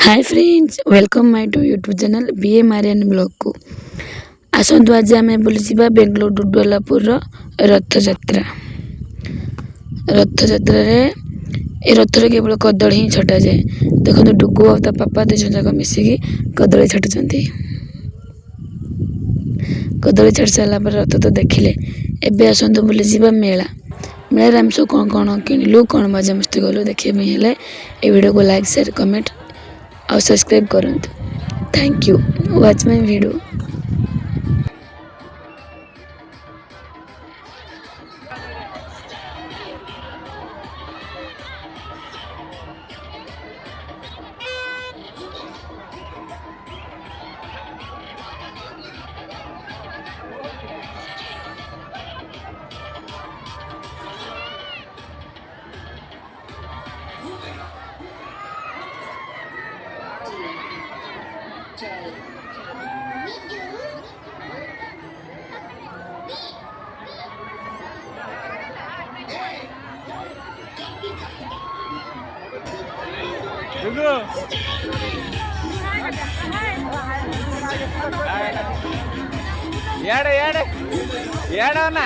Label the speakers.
Speaker 1: Hi friends welcome my to YouTube channel बीए मारियन blog को आसतु आज आम बुलूबा बेंगलोर डुडुआलापुर रथयात्रा रथयात्रा ए रथर केवल कदली ही छटा जाए। देखो डुगु और ता पापा दु जन जाक मिसिकी कदली छाटुचंती। कदली छाट सारा पर रथ तो देखिले एबे आसतु बुलूबा मेला मेला आम सब कौन कौन किणलु कौन मजा मस्ती कलु देखिए हेले ए वीडियो को लाइक शेयर कमेंट और सब्सक्राइब करूँ। Thank you watch my video.
Speaker 2: ఏడవనా